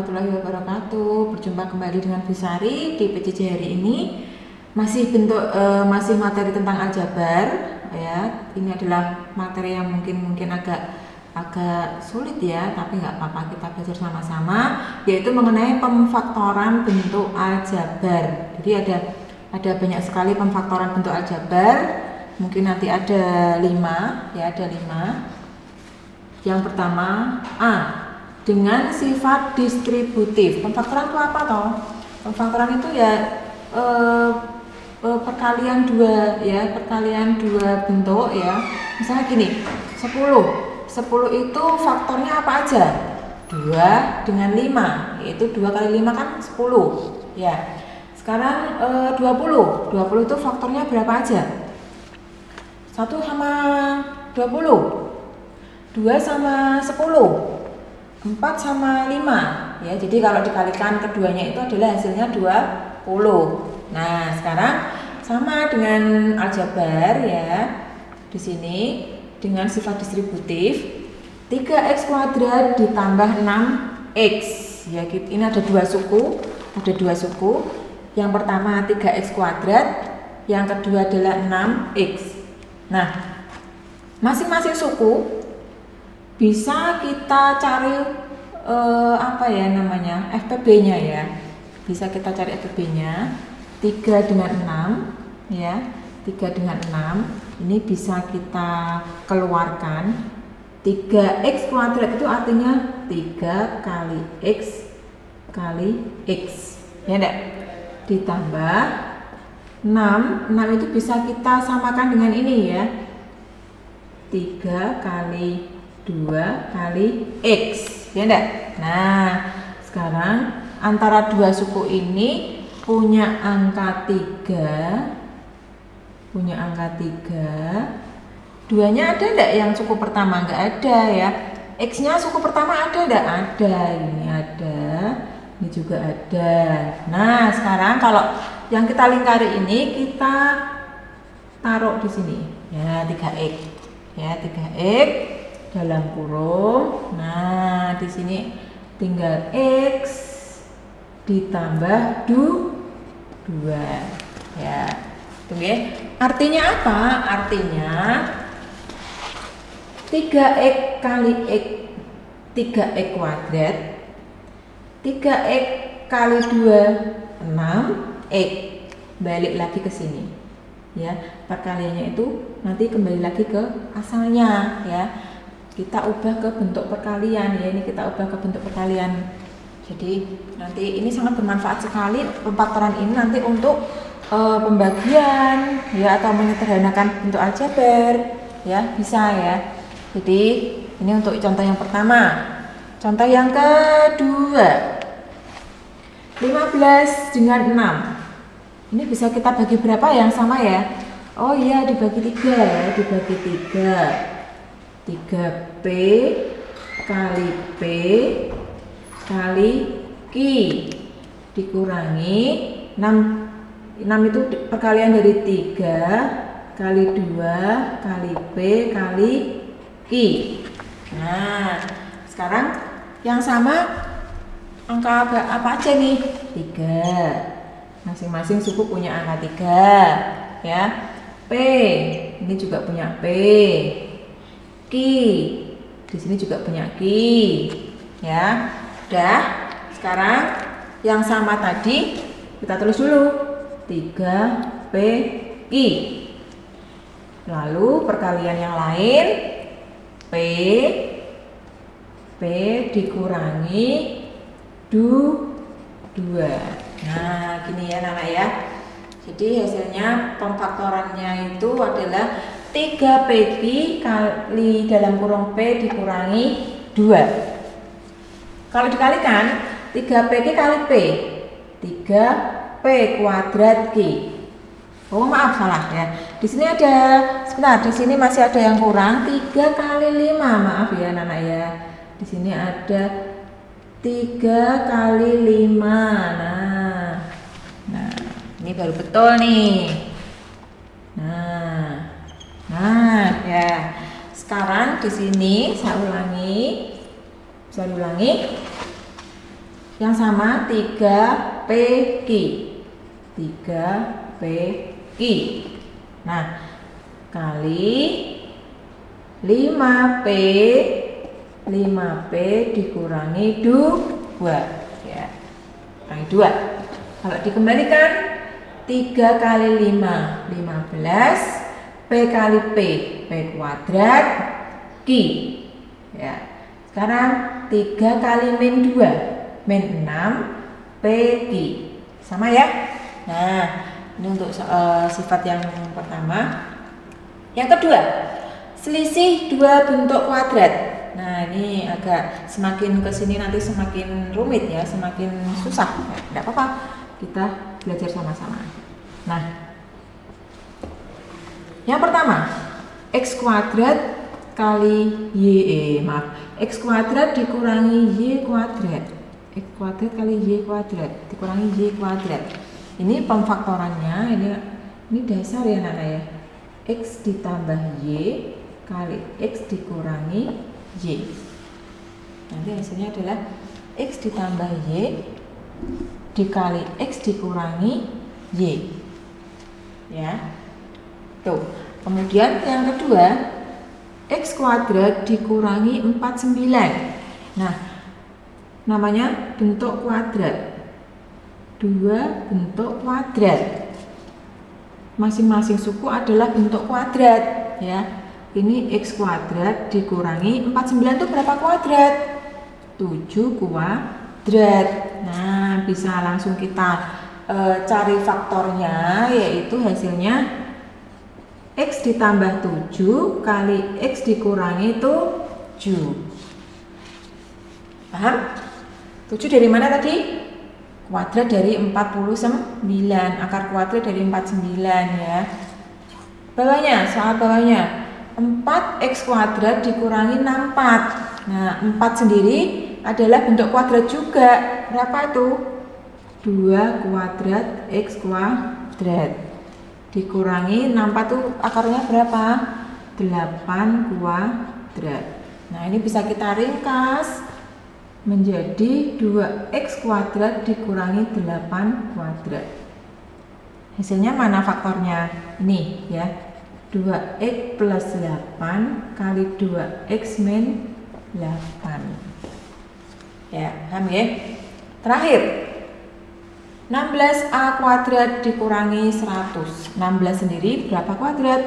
warahmatullahi wabarakatuh. Berjumpa kembali dengan Bu Sari di PJJ hari ini. Masih materi tentang aljabar ya. Ini adalah materi yang mungkin agak sulit ya, tapi nggak apa-apa, kita belajar sama-sama, yaitu mengenai pemfaktoran bentuk aljabar. Jadi ada banyak sekali pemfaktoran bentuk aljabar. Mungkin nanti ada 5 ya, ada 5. Yang pertama A, dengan sifat distributif. Pemfaktoran itu apa toh? Pemfaktoran itu ya perkalian dua ya, perkalian dua bentuk ya. Misalnya gini, 10 itu faktornya apa aja? 2 dengan 5, yaitu 2 kali 5 kan 10 ya. Sekarang 20 itu faktornya berapa aja? 1 sama 20, 2 sama 10, 4 sama 5 ya. Jadi kalau dikalikan keduanya itu adalah hasilnya 20. Nah, sekarang sama dengan aljabar ya. Di sini dengan sifat distributif 3x kuadrat ditambah 6x ya. Ini ada dua suku. Yang pertama 3x kuadrat, yang kedua adalah 6x. Nah, masing-masing suku bisa kita cari FPB-nya ya. Bisa kita cari FPB-nya 3 dengan 6 ya. 3 dengan 6 ini bisa kita keluarkan. 3x kuadrat itu artinya 3 kali x kali x ya enggak? Ditambah 6 itu bisa kita samakan dengan ini ya, 3 kali 2 kali x ya enggak? Nah, sekarang antara dua suku ini punya angka 3. Duanya ada enggak yang suku pertama? Enggak ada ya. X-nya suku pertama ada enggak? Ada. Ini ada. Ini juga ada. Nah, sekarang kalau yang kita lingkari ini kita taruh di sini ya, 3x. Ya, 3x dalam kurung. Nah, di sini tinggal x ditambah 2 ya. Tunggu ya. Artinya apa? Artinya 3x kali x, 3x kuadrat, 3x kali 2 6x. Balik lagi ke sini ya. Perkaliannya itu nanti kembali lagi ke asalnya ya. Kita ubah ke bentuk perkalian ya. Ini kita ubah ke bentuk perkalian. Jadi nanti ini sangat bermanfaat sekali pemfaktoran ini nanti untuk pembagian ya, atau menyederhanakan bentuk aljabar ya, bisa ya. Jadi ini untuk contoh yang pertama. Contoh yang kedua, 15 dengan 6 ini bisa kita bagi berapa yang sama ya? Oh iya, dibagi 3 ya, dibagi 3. 3p kali p kali q dikurangi 6 itu perkalian dari 3 kali 2 kali p kali q. Nah, sekarang yang sama angka apa aja nih? 3. Masing-masing suku punya angka 3 ya. P ini juga punya P. Q di sini juga punya Q ya. Udah. Sekarang yang sama tadi kita tulis dulu, 3p q. Lalu perkalian yang lain, p dikurangi 2. Nah, gini ya anak-anak ya. Jadi hasilnya pemfaktorannya itu adalah 3p kali dalam kurung p dikurangi 2. Kalau dikalikan 3p kali p, 3p kuadrat q. Oh maaf, salah ya. Di sini ada, sebentar, di sini masih ada yang kurang, 3 kali 5. Maaf ya anak-anak ya. Di sini ada 3 kali 5. Nah, ini baru betul nih. Nah ya. Sekarang di sini saya ulangi. yang sama 3PQ. 3PQ. Nah, kali 5P. 5P dikurangi 2 ya. Kurangi 2. Kalau dikembalikan 3 kali 5 15, P kali P kuadrat Q ya. Sekarang 3 kali min 2 min 6 PQ. Sama ya. Nah, ini untuk sifat yang pertama. Yang kedua, selisih 2 bentuk kuadrat. Nah, ini agak semakin kesini nanti semakin rumit ya, semakin susah. Tidak apa-apa, kita belajar sama-sama. Nah, yang pertama, X kuadrat kali Y, X kuadrat dikurangi Y kuadrat. X kuadrat kali Y kuadrat dikurangi Y kuadrat. Ini pemfaktorannya, ini dasar ya anak ya. X ditambah Y kali X dikurangi Y. Nanti hasilnya adalah X ditambah Y dikali X dikurangi Y. Ya. Tuh. Kemudian yang kedua, X kuadrat dikurangi 49. Nah, namanya bentuk kuadrat. 2 bentuk kuadrat. Masing-masing suku adalah bentuk kuadrat ya. Ini X kuadrat dikurangi 49 itu berapa kuadrat? 7 kuadrat. Nah, bisa langsung kita cari faktornya, yaitu hasilnya X ditambah 7 kali X dikurangi 7. Paham? 7 dari mana tadi? Kuadrat dari 49, akar kuadrat dari 49 ya. Bawahnya, soal bawahnya 4x kuadrat dikurangi 64. Nah, 4 sendiri adalah bentuk kuadrat juga. Berapa itu? 2 kuadrat x kuadrat dikurangi 64 itu akarnya berapa? 8 kuadrat. Nah, ini bisa kita ringkas menjadi 2x kuadrat dikurangi 8 kuadrat. Hasilnya mana faktornya? Ini ya, 2x plus 8 kali 2x min 8. Ya, paham ya? Terakhir, 16a kuadrat dikurangi 100. 16 sendiri berapa kuadrat?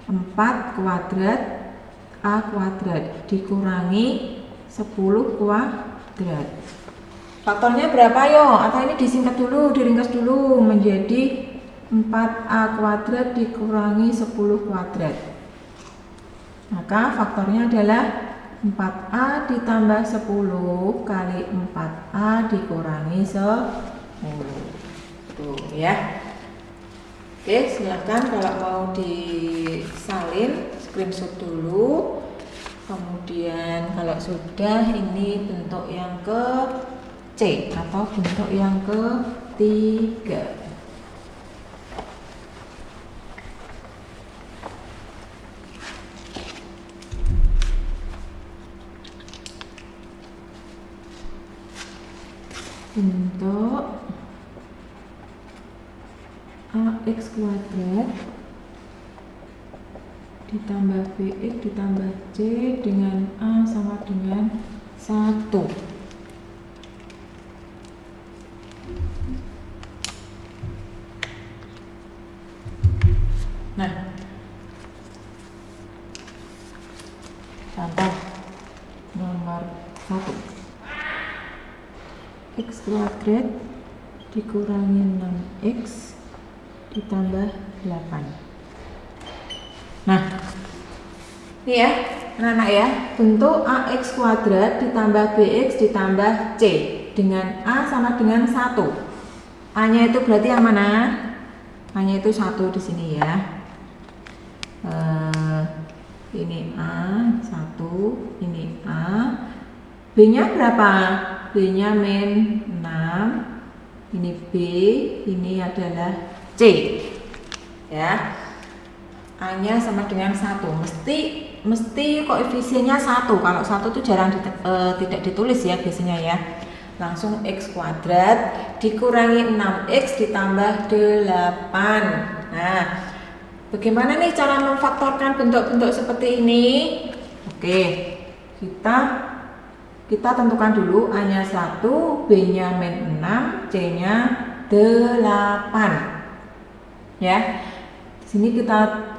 4 kuadrat a kuadrat dikurangi 10 kuadrat. Faktornya berapa yo? Atau ini disingkat dulu, diringkas dulu menjadi 4a kuadrat dikurangi 10 kuadrat. Maka faktornya adalah 4a ditambah 10 kali 4a dikurangi 10. Tuh ya. Oke, silahkan kalau mau disalin screenshot dulu. Kemudian kalau sudah, ini bentuk yang ke C atau bentuk yang ketiga. Bentuk ax kuadrat ditambah bx ditambah c dengan a sama dengan 1. Nah, contoh nomor 1, x kuadrat dikurangi 6x ditambah 8. Nah, ini ya anak-anak ya, bentuk ax kuadrat ditambah bx ditambah c dengan a sama dengan 1. A nya itu berarti yang mana? A nya itu 1 di sini ya. Ini a 1, ini a. B nya berapa? B nya min 6. Ini B, ini adalah C ya. A nya sama dengan 1, mesti koefisiennya 1. Kalau 1 itu jarang tidak ditulis ya biasanya ya. Langsung X kuadrat dikurangi 6X ditambah 8. Nah, bagaimana nih cara memfaktorkan bentuk-bentuk seperti ini? Oke, kita tentukan dulu A-nya 1, B-nya -6, C-nya 8. Ya. Di sini kita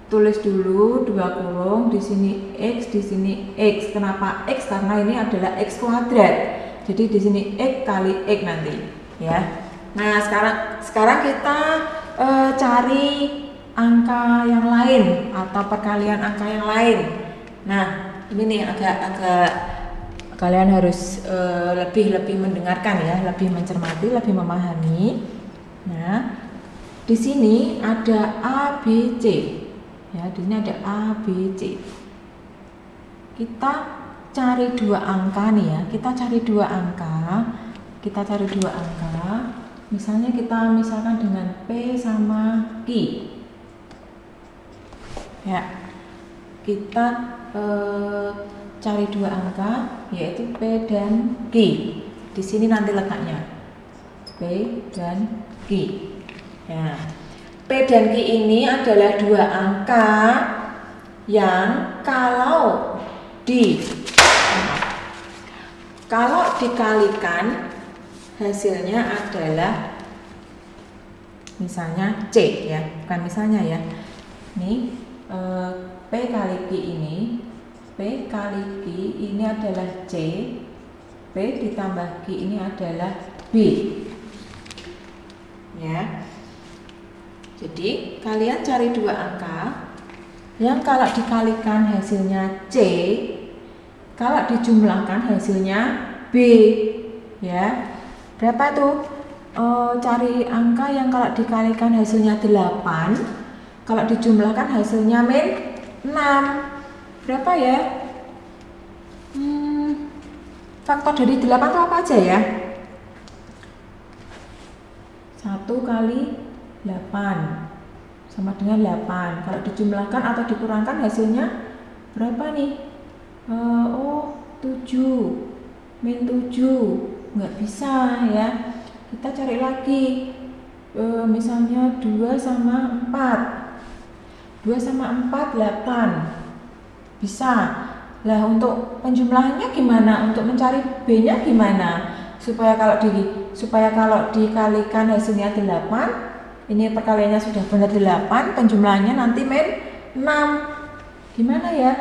tulis dulu 2 kurung, di sini X, di sini X. Kenapa X? Karena ini adalah X kuadrat. Jadi di sini X kali X nanti, ya. Nah, sekarang kita cari angka yang lain atau perkalian angka yang lain. Nah, ini nih agak kalian harus lebih mendengarkan ya, lebih mencermati, lebih memahami. Nah, di sini ada A, B, C. Ya, di sini ada A, B, C. Kita cari dua angka nih ya. Kita cari dua angka. Misalnya kita misalkan dengan P sama Q. Ya. Kita cari dua angka yaitu P dan Q. Di sini nanti letaknya P dan Q. Ya. P dan Q ini adalah dua angka yang kalau dikalikan hasilnya adalah misalnya C ya, bukan misalnya ya. Ini P kali Q ini adalah C, P ditambah Q ini adalah B. Ya. Jadi kalian cari dua angka yang kalau dikalikan hasilnya C, kalau dijumlahkan hasilnya B. Ya. Berapa tuh? Cari angka yang kalau dikalikan hasilnya 8, kalau dijumlahkan hasilnya -6. Berapa ya? Faktor dari 8 itu apa aja ya? 1 kali 8 sama dengan 8. Kalau dijumlahkan atau dikurangkan hasilnya berapa nih? 7. -7. Nggak bisa ya. Kita cari lagi. Misalnya 2 sama 4. 2 sama 4, 8. Bisa. Lah untuk penjumlahannya gimana? Untuk mencari B-nya gimana? Supaya kalau dikalikan hasilnya 8, ini perkaliannya sudah benar 8, penjumlahannya nanti -6. Gimana ya?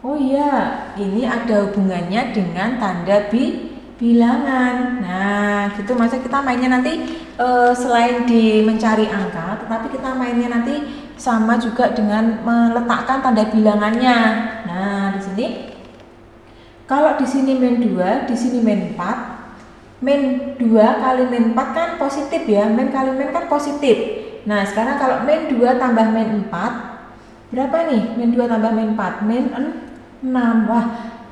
Oh iya, ini ada hubungannya dengan tanda bilangan. Nah, gitu maksudnya kita mainnya nanti selain di mencari angka, tetapi kita mainnya nanti sama juga dengan meletakkan tanda bilangannya. Nah, di sini kalau di sini -2, di sini -4. -2 kali -4 kan positif ya. kali kan positif. Nah, sekarang kalau -2 tambah -4, berapa nih? -2 tambah -4, -6. Wah,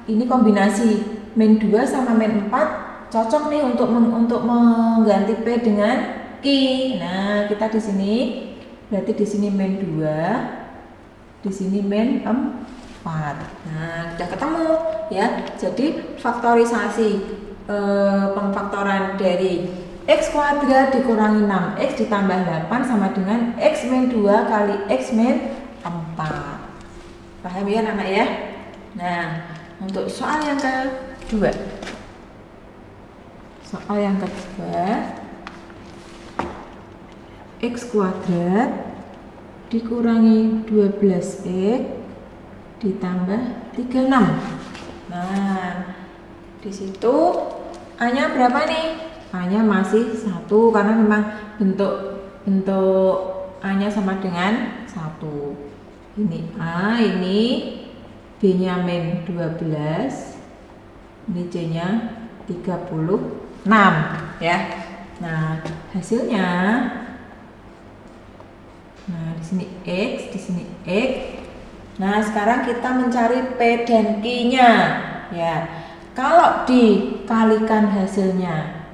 ini kombinasi -2 sama -4 cocok nih untuk mengganti P dengan Q. Nah, kita di sini berarti di sini -2, di sini -4. Nah, udah ketemu ya. Jadi faktorisasi pengfaktoran dari X kuadrat dikurangi 6X ditambah 8 sama dengan X -2 kali X -4. Paham ya anak ya? Nah, untuk soal yang kedua. X kuadrat dikurangi 12X ditambah 36. Nah, di situ A-nya berapa nih? A-nya masih 1 karena memang bentuk A-nya sama dengan 1. Ini A, ini B-nya -12, ini C-nya 36 ya. Nah, hasilnya di sini X, di sini X. Nah, sekarang kita mencari P dan Q-nya ya. Kalau dikalikan hasilnya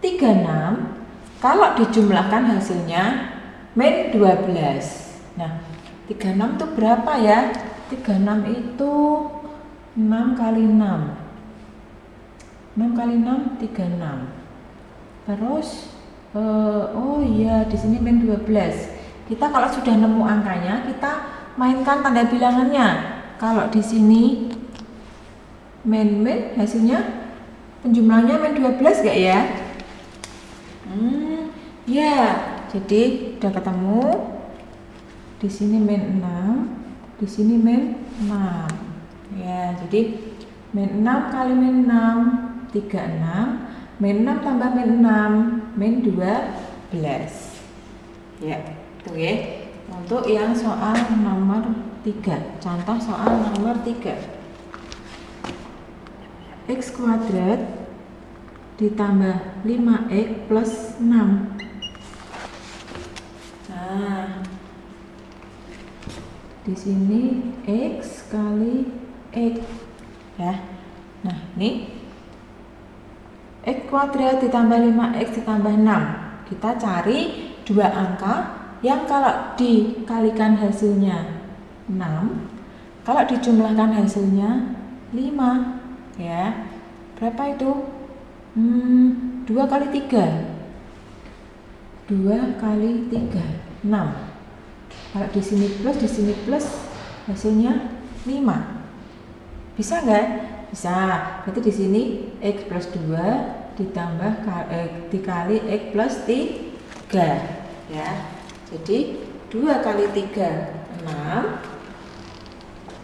36, kalau dijumlahkan hasilnya -12. Nah, 36 itu berapa ya? 36 itu 6 kali 6. 6 kali 6 36. Terus oh iya, di sini min 12. Kita kalau sudah nemu angkanya, kita mainkan tanda bilangannya. Kalau di sini min hasilnya penjumlahnya min 12 gak ya? Ya, jadi udah ketemu. Di sini min 6, di sini min 6. Ya, jadi min 6 kali min 6 36. Min 6 tambah min 6 min 12. Ya, itu ya. Untuk yang soal nomor 3. Contoh soal nomor 3. X kuadrat ditambah 5x plus 6. Nah, di sini x kali x ya. Nah, ini x kuadrat ditambah 5x ditambah 6. Kita cari dua angka yang kalau dikalikan hasilnya 6, kalau dijumlahkan hasilnya 5 ya. Berapa itu? 2 kali 3. 2 kali 3 6. Kalau di sini plus hasilnya 5. Bisa nggak? Bisa. Berarti di sini x plus 2 ditambah dikali x plus 3 ya. Jadi 2 kali 3 6.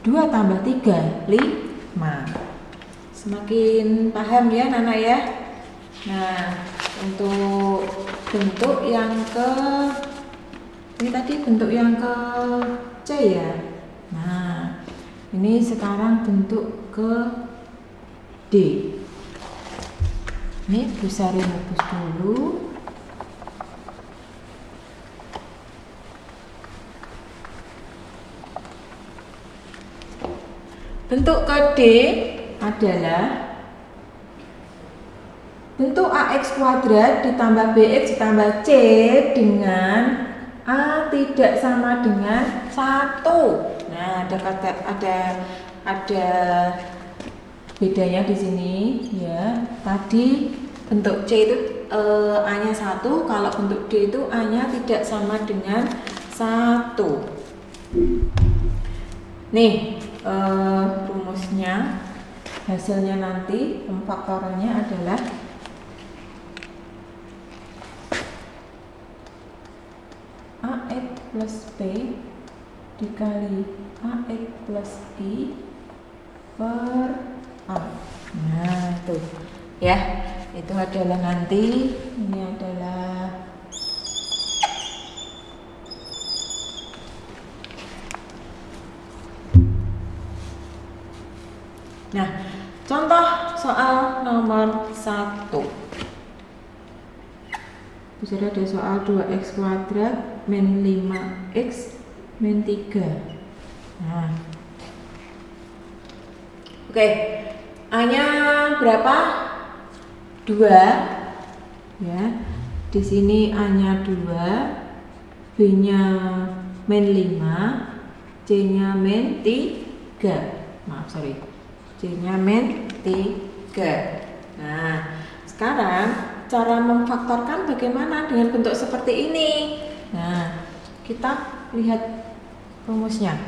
2 tambah 3 5. Semakin paham ya Nana ya. Nah, untuk bentuk yang ini tadi bentuk yang ke C ya. Nah, ini sekarang bentuk ke D. Ini Bu Sari hapus dulu. Bentuk ke D adalah bentuk AX kuadrat ditambah BX ditambah C dengan A tidak sama dengan 1. Nah, ada bedanya di sini ya. Tadi bentuk C itu A-nya 1, kalau bentuk D itu A-nya tidak sama dengan 1. Nih, rumusnya, hasilnya nanti pemfaktorannya adalah AX plus B dikali AX plus I per A. Nah, itu ya, itu adalah nanti, ini adalah nah, contoh soal nomor 1. Bisa ada soal 2x kuadrat min 5x min 3. Nah, oke, A-nya berapa? 2 ya. Di sini A-nya 2, B-nya min 5, C-nya min 3. Maaf, sorry. C-nya min 3. Nah, sekarang cara memfaktorkan bagaimana dengan bentuk seperti ini? Nah, kita lihat rumusnya.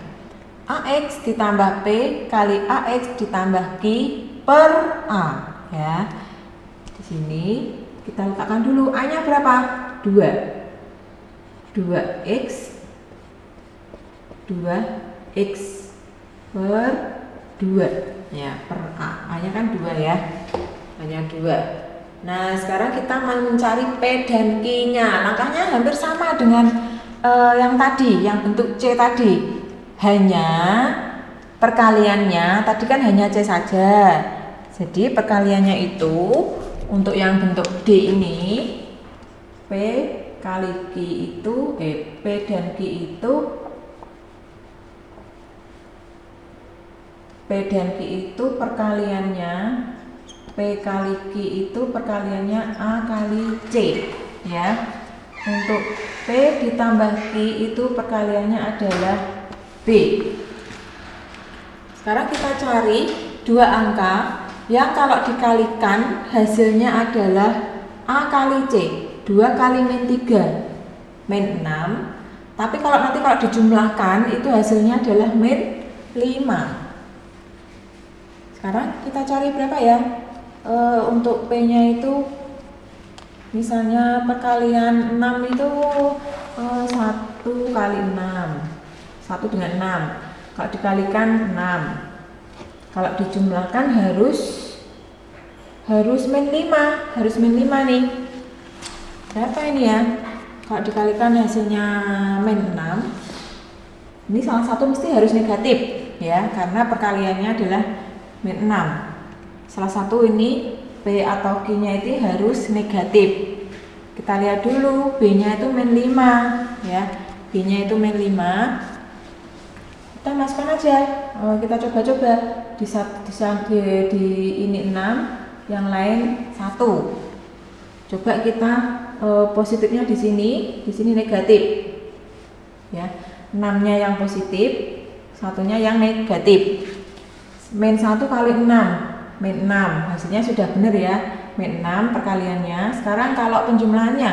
AX ditambah P kali AX ditambah Q per A ya. Di sini kita letakkan dulu A-nya berapa? 2. 2x 2x per 2 ya, per A-nya kan 2 ya. A-nya 2. Nah, sekarang kita mencari P dan Q-nya. Langkahnya hampir sama dengan yang tadi, yang bentuk C tadi. Hanya perkaliannya, tadi kan hanya C saja. Jadi perkaliannya itu untuk yang bentuk D ini, P kali Q itu, P dan Q itu, P dan Q itu perkaliannya, P kali Q itu perkaliannya A kali C ya. Untuk P ditambah Q itu perkaliannya adalah B. Sekarang kita cari dua angka yang kalau dikalikan hasilnya adalah A kali C, 2 kali min 3 min 6. Tapi kalau dijumlahkan itu hasilnya adalah min 5. Sekarang kita cari berapa ya? Untuk P-nya itu misalnya perkalian 6 itu 1 kali 6, 1 dengan 6. Kalau dikalikan 6. Kalau dijumlahkan harus min 5, nih. Berapa ini ya? Kalau dikalikan hasilnya min 6. Ini salah satu mesti harus negatif ya, karena perkaliannya adalah min 6. Salah satu ini P atau Q-nya itu harus negatif. Kita lihat dulu, B-nya itu min 5 ya. B-nya itu min 5. Kita masukkan aja. Kita coba-coba di ini 6, yang lain 1. Coba kita positifnya di sini negatif. Ya. 6-nya yang positif, 1-nya yang negatif. Min 1 kali 6, min 6. Hasilnya sudah benar ya, min 6 perkaliannya. Sekarang kalau penjumlahannya,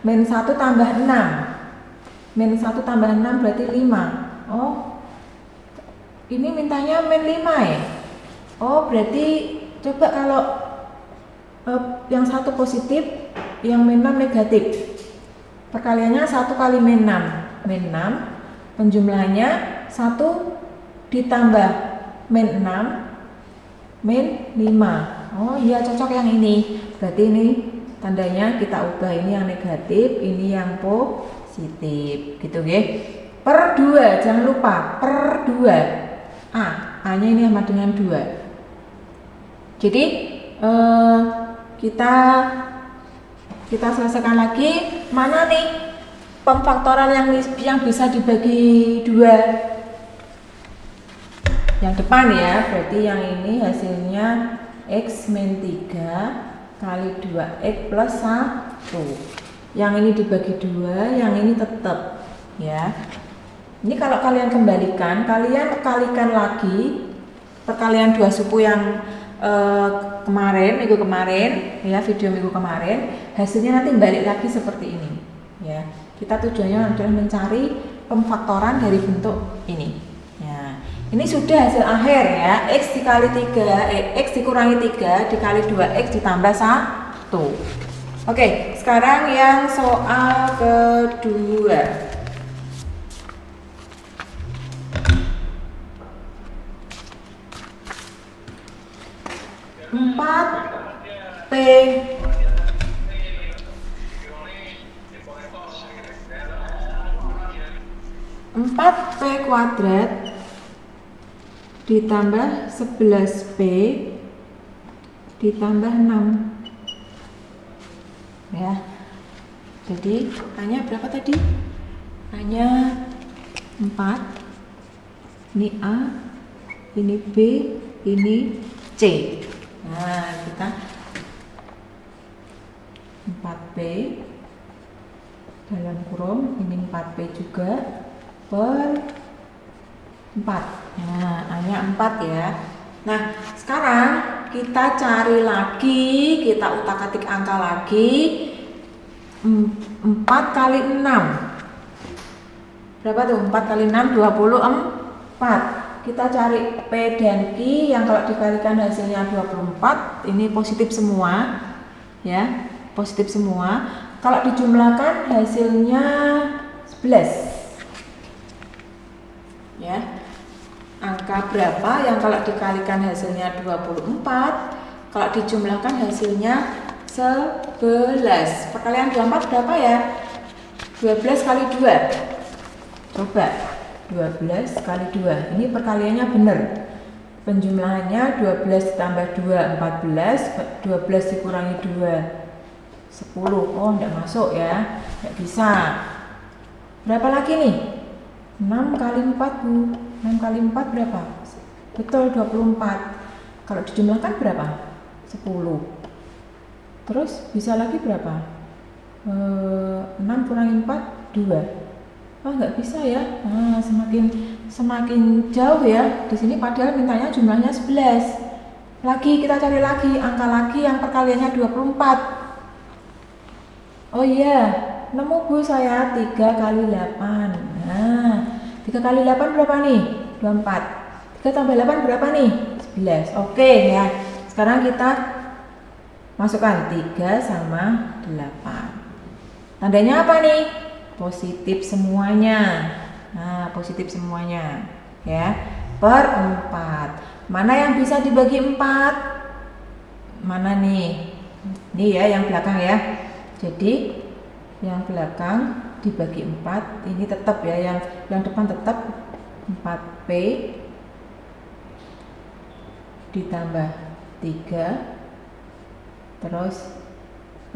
min 1 tambah 6. Min 1 tambah 6 berarti 5. Oh, ini mintanya min 5 ya. Oh, berarti coba kalau yang 1 positif, yang min 6 negatif. Perkaliannya 1 kali min 6. Min 6, penjumlahannya 1 ditambah min 6, min 5. Oh iya, cocok yang ini. Berarti ini tandanya kita ubah, ini yang negatif, ini yang positif. Gitu ya. Per 2, jangan lupa per 2. A-nya ini sama dengan 2. Jadi kita selesaikan lagi. Mana nih pemfaktoran yang bisa dibagi 2? Yang depan ya, berarti yang ini hasilnya X min 3 kali 2X plus 1. Yang ini dibagi 2, yang ini tetap ya. Ini kalau kalian kembalikan, kalian kalikan lagi perkalian 2 suku yang minggu kemarin ya, video minggu kemarin, hasilnya nanti balik lagi seperti ini ya. Kita tujuannya adalah mencari pemfaktoran dari bentuk ini ya. Ini sudah hasil akhir ya, X dikali 3, X dikurangi 3 dikali 2X ditambah 1. Oke, sekarang yang soal kedua. 4P 4P kuadrat ditambah 11P ditambah 6 ya. Jadi hanya berapa tadi? Hanya 4. Ini A, ini B, ini C. Nah, kita 4P dalam kurung, ini 4P juga per 4. Nah, hanya 4 ya. Nah, sekarang kita cari lagi, kita utak-atik angka lagi. 4 kali 6. Berapa tuh? 4 kali 6 24. Kita cari P dan Q yang kalau dikalikan hasilnya 24. Ini positif semua ya, positif semua. Kalau dijumlahkan hasilnya 11 ya. Angka berapa yang kalau dikalikan hasilnya 24, kalau dijumlahkan hasilnya 11. Perkalian 24 berapa ya? 12 kali 2. Coba 12 kali 2. Ini perkaliannya benar. Penjumlahannya 12 ditambah 2 14, 12 dikurangi 2 10. Oh, enggak masuk ya. Enggak bisa. Berapa lagi nih? 6 kali 4, Bu. 6 kali 4 berapa? Betul, 24. Kalau dijumlahkan berapa? 10. Terus bisa lagi berapa? 6 kurangi 4 2. Oh, nggak bisa ya. Nah, semakin jauh ya. Di sini padahal mintanya jumlahnya 11. Lagi kita cari lagi angka lagi yang perkaliannya 24. Oh iya, nemu Bu saya 3 kali 8. Nah, 3 kali 8 berapa nih? 24. 3 tambah 8 berapa nih? 11. Oke ya. Sekarang kita masukkan 3 sama 8. Tandanya apa nih? Positif semuanya. Nah, positif semuanya ya. Per 4. Mana yang bisa dibagi 4? Mana nih? Ini ya yang belakang ya. Jadi yang belakang dibagi 4, ini tetap ya, yang depan tetap 4P ditambah 3 terus P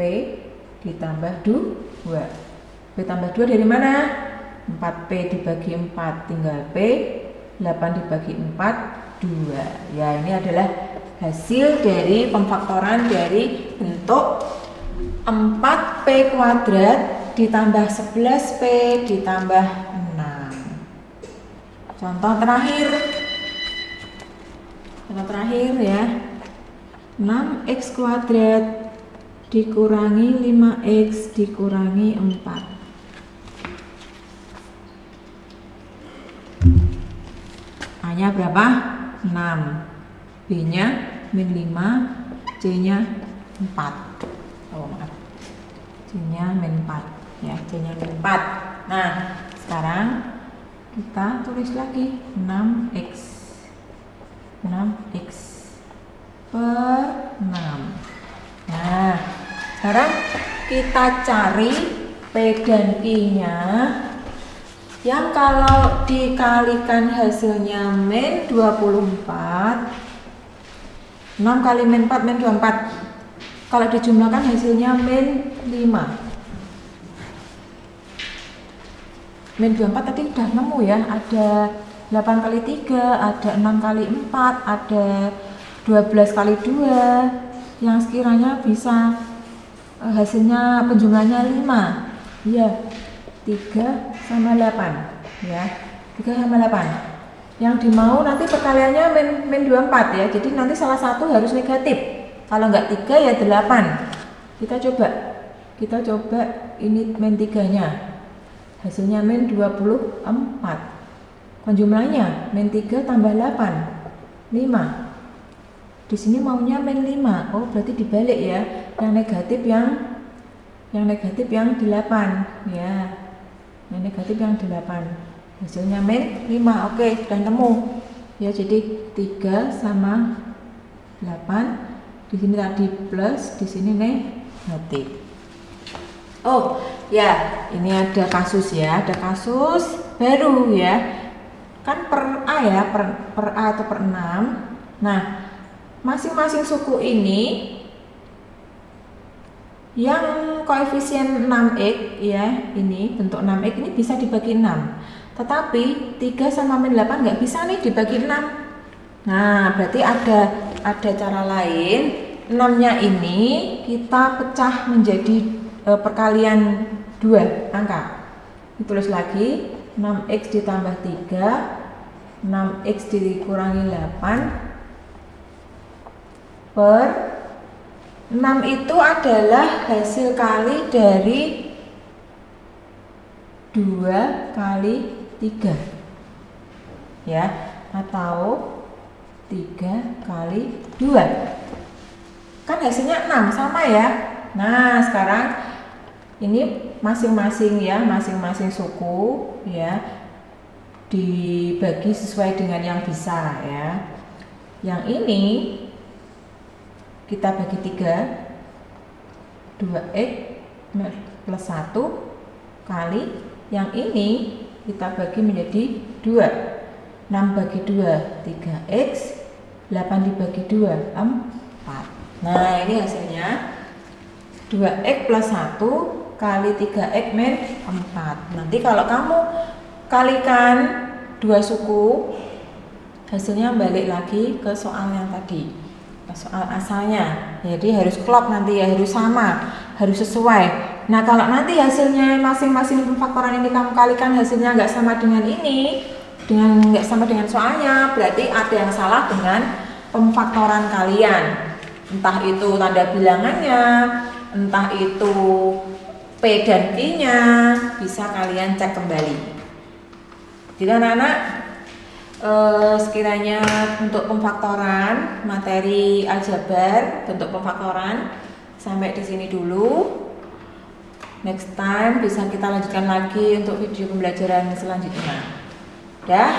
ditambah 2. P tambah 2 dari mana? 4P dibagi 4 tinggal P, 8 dibagi 4 2. Ya, ini adalah hasil dari pemfaktoran dari bentuk 4P kuadrat ditambah 11P ditambah 6. Contoh terakhir ya, 6X kuadrat dikurangi 5X dikurangi 4. A-nya berapa? 6, B-nya min 5, C-nya 4. Oh maaf, C-nya min 4 ya, C-nya min 4. Nah, sekarang kita tulis lagi 6X per 6. Nah, sekarang kita cari P dan Q-nya yang kalau dikalikan hasilnya min 24. 6 kali min 4 min 24. Kalau dijumlahkan hasilnya min 5. Min 24 tadi udah nemu ya, ada 8 kali 3, ada 6 kali 4, ada 12 kali 2 yang sekiranya bisa hasilnya penjumlahnya 5. Iya, 3 sama 8 ya, 3 sama 8. Yang dimau nanti perkaliannya min 24 ya, jadi nanti salah satu harus negatif. Kalau enggak 3 ya 8. Kita coba ini min 3 nya, hasilnya min 24. Penjumlahnya min 3 tambah 8 5. Di sini maunya min 5. Oh, berarti dibalik ya. Yang negatif yang 8 ya. Yang negatif yang 8. Hasilnya min 5. Oke, sudah nemu. Ya, jadi 3 sama 8. Di sini tadi plus, di sini negatif. Oh, ya, ini ada kasus ya. Ada kasus baru ya. Kan per A ya, per A atau per 6. Nah, masing-masing suku ini yang koefisien 6X ya, ini bentuk 6X ini bisa dibagi 6. Tetapi 3 sama min 8 nggak bisa nih dibagi 6. Nah, berarti ada cara lain. 6-nya ini kita pecah menjadi perkalian 2 angka. Ditulis lagi 6X ditambah 3, 6X dikurangi 8 per 6 itu adalah hasil kali dari 2 kali 3 ya, atau 3 kali 2. Kan hasilnya 6 sama ya. Nah, sekarang ini masing-masing ya, masing-masing suku ya dibagi sesuai dengan yang bisa ya. Yang ini kita bagi 3, 2X plus 1 kali yang ini kita bagi menjadi 2. 6 bagi 2 3X, 8 dibagi 2 4. Nah, ini hasilnya 2X plus 1 kali 3X min 4. Nanti kalau kamu kalikan dua suku, hasilnya balik lagi ke soal yang tadi, ke soal asalnya. Jadi harus klop nanti ya, harus sama, harus sesuai. Nah, kalau nanti hasilnya masing-masing pemfaktoran ini kamu kalikan hasilnya nggak sama dengan ini, nggak sama dengan soalnya, berarti ada yang salah dengan pemfaktoran kalian. Entah itu tanda bilangannya, entah itu P dan I-nya, bisa kalian cek kembali. Jadi anak-anak, sekiranya untuk pemfaktoran materi aljabar bentuk pemfaktoran sampai di sini dulu. Next time bisa kita lanjutkan lagi untuk video pembelajaran selanjutnya. Dah,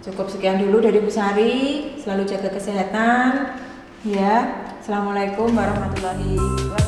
cukup sekian dulu dari Bu Sari. Selalu jaga kesehatan. Ya, assalamualaikum warahmatullahi wabarakatuh.